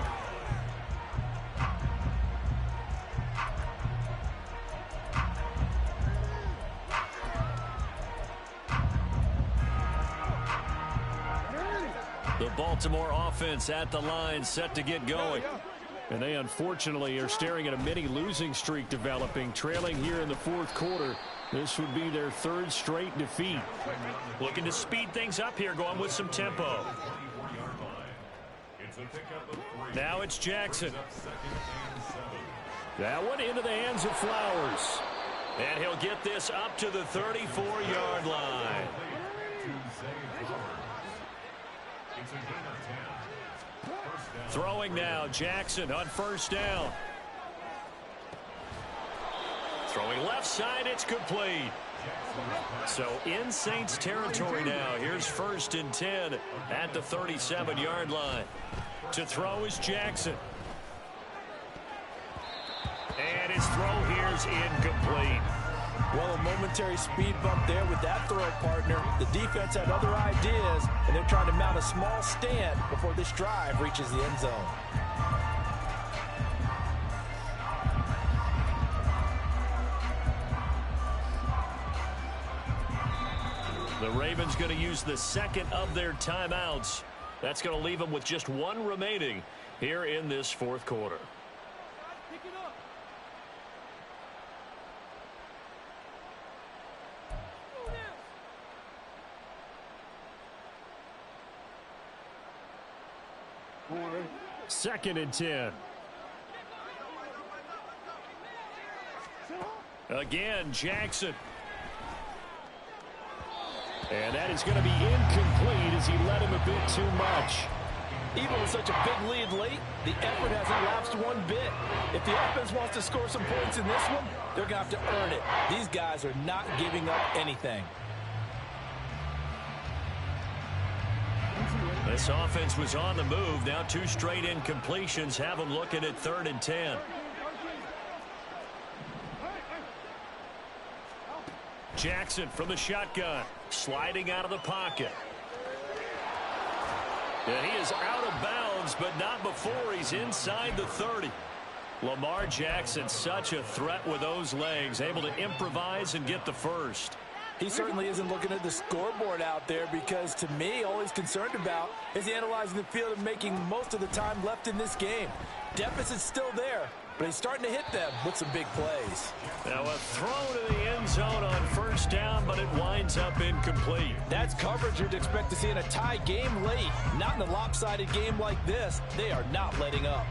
The Baltimore offense at the line, set to get going. And they unfortunately are staring at a mini losing streak developing, trailing here in the fourth quarter. This would be their 3rd straight defeat. Looking to speed things up here, going with some tempo. Now it's Jackson. That one into the hands of Flowers. And he'll get this up to the 34-yard line. Throwing now, Jackson on 1st down. Throwing left side, it's complete. So in Saints territory now. Here's 1st and 10 at the 37-yard line. To throw is Jackson. And his throw here's incomplete. Well, a momentary speed bump there with that throw, partner. The defense had other ideas, and they're trying to mount a small stand before this drive reaches the end zone. The Ravens going to use the 2nd of their timeouts. That's going to leave them with just 1 remaining here in this fourth quarter. Second and 10. Again, Jackson. And that is going to be incomplete as he led him a bit too much. Even with such a big lead late, the effort hasn't lapsed one bit. If the offense wants to score some points in this one, they're going to have to earn it. These guys are not giving up anything. This offense was on the move. Now 2 straight incompletions have them looking at 3rd and 10. Jackson from the shotgun, sliding out of the pocket. And he is out of bounds, but not before he's inside the 30. Lamar Jackson, such a threat with those legs, able to improvise and get the first. He certainly isn't looking at the scoreboard out there because, to me, all he's concerned about is analyzing the field and making most of the time left in this game. Deficit's still there, but he's starting to hit them with some big plays. Now a throw to the end zone on 1st down, but it winds up incomplete. That's coverage you'd expect to see in a tie game late. Not in a lopsided game like this. They are not letting up.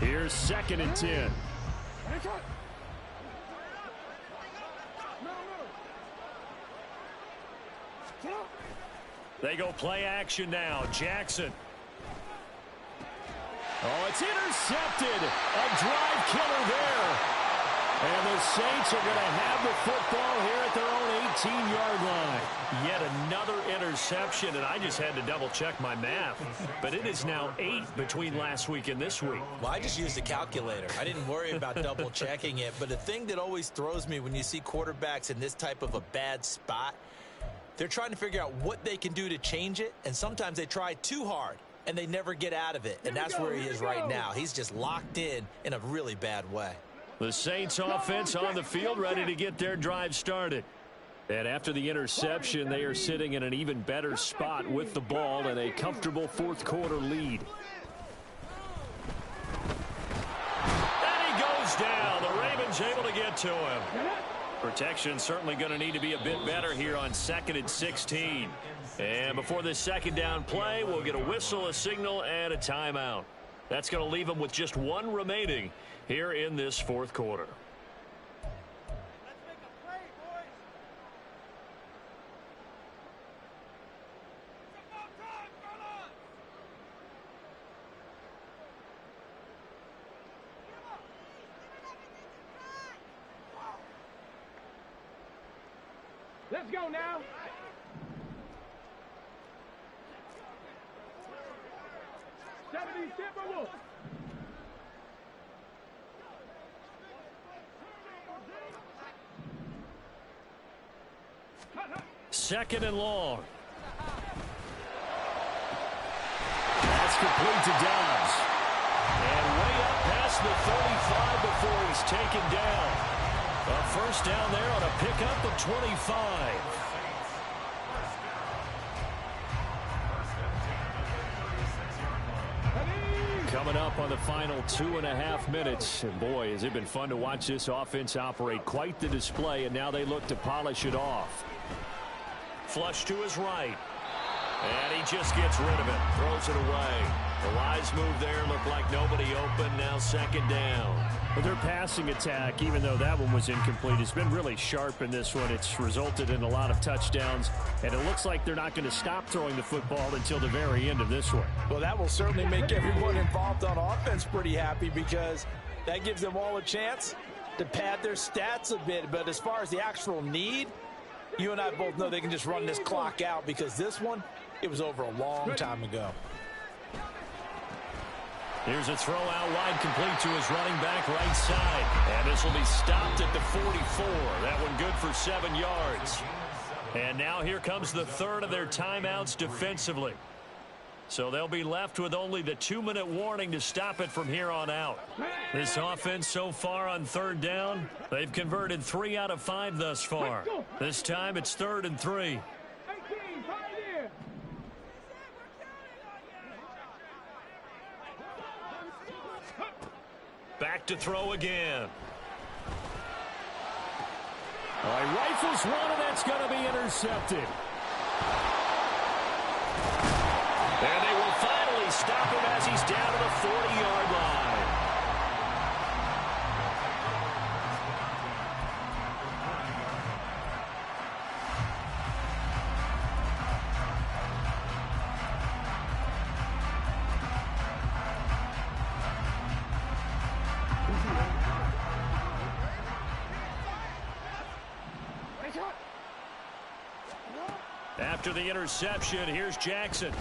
Here's 2nd and 10. They go play action now. Jackson. Oh, it's intercepted. A drive killer there. And the Saints are going to have the football here at their own 18-yard line. Yet another interception, and I just had to double-check my math. But it is now 8 between last week and this week. Well, I just used a calculator. I didn't worry about double-checking it. But the thing that always throws me when you see quarterbacks in this type of a bad spot, they're trying to figure out what they can do to change it, and sometimes they try too hard, and they never get out of it. And that's where he is right now. He's just locked in a really bad way. The Saints offense on the field, ready to get their drive started. And after the interception, they are sitting in an even better spot with the ball and a comfortable 4th quarter lead. And he goes down. The Ravens able to get to him. Protection certainly going to need to be a bit better here on 2nd and 16. And before this 2nd down play, we'll get a whistle, a signal, and a timeout. That's going to leave them with just 1 remaining here in this 4th quarter. Let's go now. Second and long. That's complete to Dobbs. And way up past the 35 before he's taken down. A 1st down there on a pickup of 25. Coming up on the final 2.5 minutes. And boy, has it been fun to watch this offense operate. Quite the display, and now they look to polish it off. Flush to his right. And he just gets rid of it. Throws it away. The wise move there. Looked like nobody open. Now 2nd down. But their passing attack, even though that one was incomplete, has been really sharp in this one. It's resulted in a lot of touchdowns. And it looks like they're not going to stop throwing the football until the very end of this one. Well, that will certainly make everyone involved on offense pretty happy because that gives them all a chance to pad their stats a bit. But as far as the actual need, you and I both know they can just run this clock out because this one, it was over a long time ago. Here's a throw out wide, complete to his running back right side. And this will be stopped at the 44. That one good for 7 yards. And now here comes the 3rd of their timeouts defensively. So they'll be left with only the 2-minute warning to stop it from here on out. This offense so far on 3rd down, they've converted 3 out of 5 thus far. This time it's 3rd and 3. Back to throw again. All right, rifles one, and that's going to be intercepted. After the interception, here's Jackson.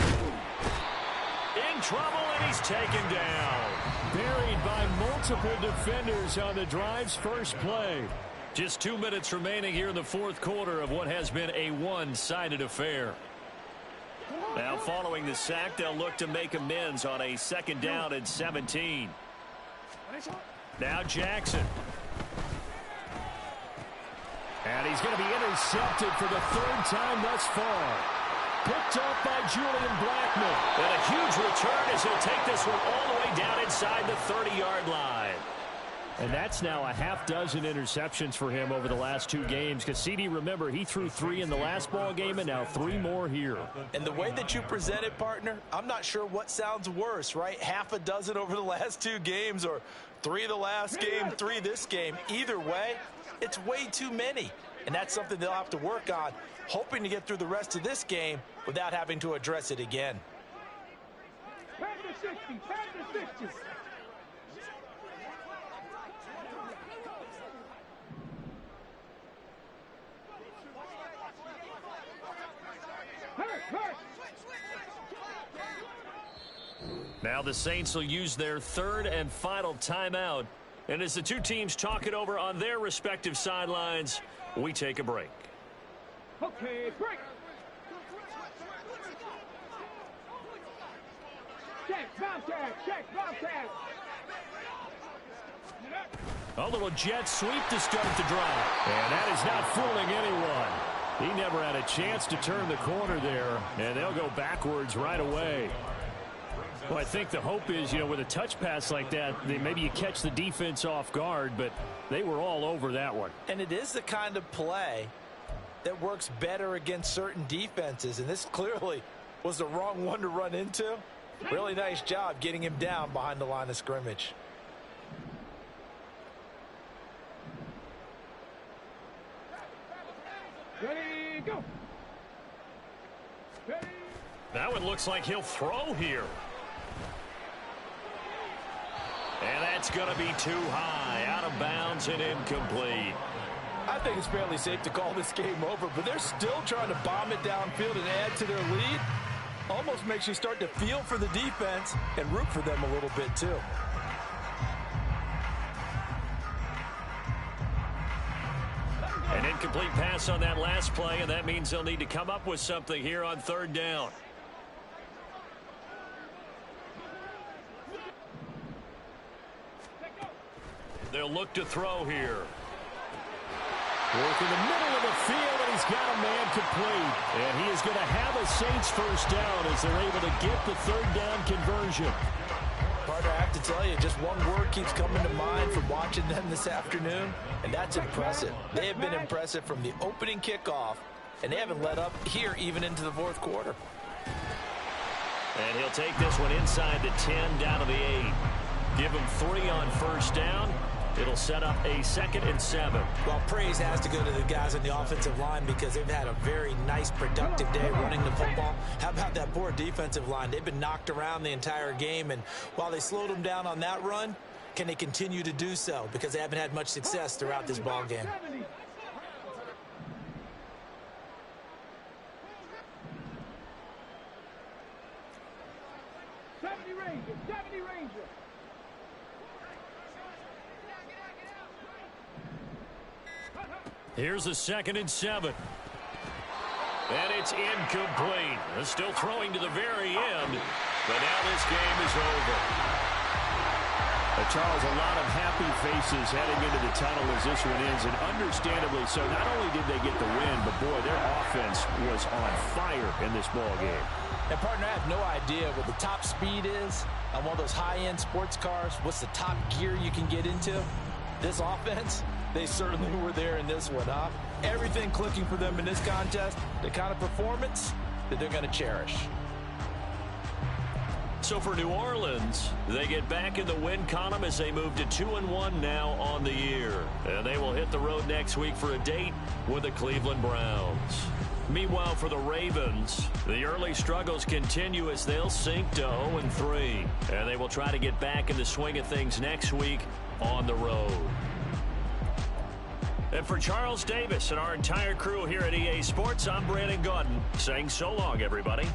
In trouble, and he's taken down. Buried by multiple defenders on the drive's first play. Just 2 minutes remaining here in the fourth quarter of what has been a one-sided affair. Now following the sack, they'll look to make amends on a 2nd down and 17. Now Jackson. And he's going to be intercepted for the 3rd time thus far. Picked off by Julian Blackman. And a huge return as he'll take this one all the way down inside the 30-yard line. And that's now a half dozen interceptions for him over the last 2 games. Because, CD, remember, he threw 3 in the last ball game and now 3 more here. And the way that you present it, partner, I'm not sure what sounds worse, right? Half a dozen over the last 2 games or 3 the last game, 3 this game. Either way, it's way too many. And that's something they'll have to work on, hoping to get through the rest of this game without having to address it again. Pass to 60, pass to 60. Now the Saints will use their 3rd and final timeout. And as the 2 teams talk it over on their respective sidelines, we take a break. Okay, break. Check, Bobcat, check, Bobcat. A little jet sweep to start the drive. And that is not fooling anyone. He never had a chance to turn the corner there, and they'll go backwards right away. Well, I think the hope is, with a touch pass like that, maybe you catch the defense off guard, but they were all over that one. And it is the kind of play that works better against certain defenses, and this clearly was the wrong one to run into. Really nice job getting him down behind the line of scrimmage. Ready, go. Ready. That one looks like he'll throw here. And that's going to be too high, out of bounds and incomplete. I think it's fairly safe to call this game over, but they're still trying to bomb it downfield and add to their lead. Almost makes you start to feel for the defense and root for them a little bit too. An incomplete pass on that last play, and that means they'll need to come up with something here on 3rd down. They'll look to throw here. Work in the middle of the field, and he's got a man complete. And he is going to have a Saints 1st down as they're able to get the 3rd down conversion. Partner, I have to tell you, just one word keeps coming to mind from watching them this afternoon, and that's impressive. They have been impressive from the opening kickoff, and they haven't let up here even into the 4th quarter. And he'll take this one inside the 10, down to the 8. Give him 3 on 1st down. It'll set up a 2nd and 7. Well, praise has to go to the guys on the offensive line because they've had a very nice, productive day running the football. How about that poor defensive line? They've been knocked around the entire game, and while they slowed them down on that run, can they continue to do so? Because they haven't had much success throughout this ball game. 70 Rangers, 70 Rangers. Here's a 2nd and 7. And it's incomplete. They're still throwing to the very end, but now this game is over. Charles, a lot of happy faces heading into the tunnel as this one ends, and understandably so. Not only did they get the win, but boy, their offense was on fire in this ball game. And partner, I have no idea what the top speed is on one of those high-end sports cars. What's the top gear you can get into? This offense, they certainly were there in this one, huh? Everything clicking for them in this contest, the kind of performance that they're going to cherish. So for New Orleans, they get back in the win column as they move to 2-1 now on the year. And they will hit the road next week for a date with the Cleveland Browns. Meanwhile, for the Ravens, the early struggles continue as they'll sink to 0-3. And they will try to get back in the swing of things next week on the road. And for Charles Davis and our entire crew here at EA Sports, I'm Brandon Gaudin saying so long, everybody.